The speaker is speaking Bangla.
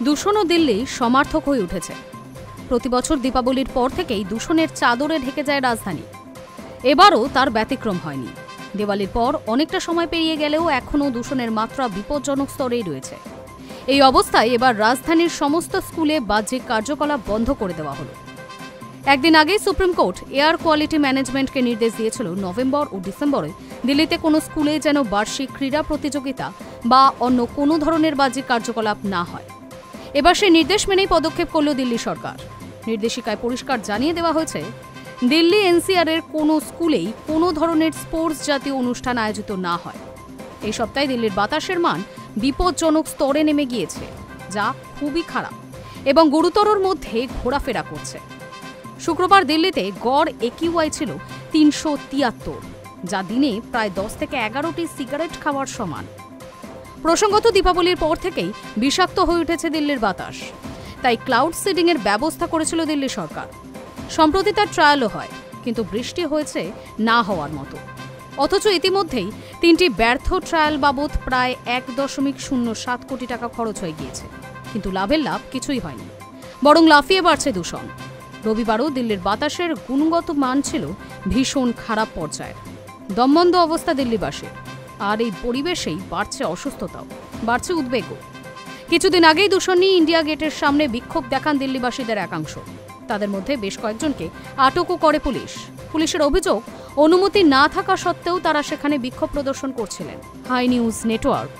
দূষণ দিল্লি সমার্থক হয়ে উঠেছে। প্রতি বছর দীপাবলির পর থেকেই দূষণের চাদরে ঢেকে যায় রাজধানী। এবারও তার ব্যতিক্রম হয়নি। দিওয়ালির পর অনেকটা সময় পেরিয়ে গেলেও এখনও দূষণের মাত্রা বিপজ্জনক স্তরেই রয়েছে। এই অবস্থায় এবার রাজধানীর সমস্ত স্কুলে বাহ্যিক কার্যকলাপ বন্ধ করে দেওয়া হলো। একদিন আগেই সুপ্রিম কোর্ট এয়ার কোয়ালিটি ম্যানেজমেন্টকে নির্দেশ দিয়েছিল নভেম্বর ও ডিসেম্বরে দিল্লিতে কোনো স্কুলে যেন বার্ষিক ক্রীড়া প্রতিযোগিতা বা অন্য কোনো ধরনের বাহ্যিক কার্যকলাপ না হয়। এবার সেই নির্দেশ মেনেই পদক্ষেপ করল দিল্লি সরকার। নির্দেশিকায় পরিষ্কার জানিয়ে দেওয়া হয়েছে, দিল্লি এনসিআর এর কোনো স্কুলেই কোনো ধরনের স্পোর্টস জাতীয় অনুষ্ঠান আয়োজিত না হয়। এই সপ্তাহে দিল্লির বাতাসের মান বিপজ্জনক স্তরে নেমে গিয়েছে, যা খুবই খারাপ এবং গুরুতরর মধ্যে ঘোরাফেরা করছে। শুক্রবার দিল্লিতে গড় একিউআই ছিল ৩৭৩, যা দিনে প্রায় ১০ থেকে ১১টি সিগারেট খাওয়ার সমান। প্রসঙ্গত, দীপাবলির পর থেকেই বিষাক্ত হয়ে উঠেছে দিল্লির বাতাস। তাই ক্লাউড সিডিং এর ব্যবস্থা করেছিল দিল্লি সরকার। সম্প্রতি তার ট্রায়ালও হয়, কিন্তু বৃষ্টি হয়েছে না হওয়ার মতো। অথচ ইতিমধ্যেই ৩টি ব্যর্থ ট্রায়াল বাবদ প্রায় ১.০৭ কোটি টাকা খরচ হয়ে গিয়েছে, কিন্তু লাভের লাভ কিছুই হয়নি, বরং লাফিয়ে বাড়ছে দূষণ। রবিবারও দিল্লির বাতাসের গুণগত মান ছিল ভীষণ খারাপ পর্যায়ের। দমবন্ধ অবস্থা দিল্লিবাসীর, আর এই পরিবেশেই বাড়ছে অসুস্থতাও, বাড়ছে উদ্বেগও। কিছুদিন আগেই দূষণ নিয়ে ইন্ডিয়া গেটের সামনে বিক্ষোভ দেখান দিল্লিবাসীদের একাংশ। তাদের মধ্যে বেশ কয়েকজনকে আটকও করে পুলিশ। পুলিশের অভিযোগ, অনুমতি না থাকা সত্ত্বেও তারা সেখানে বিক্ষোভ প্রদর্শন করছিলেন। Hi news network.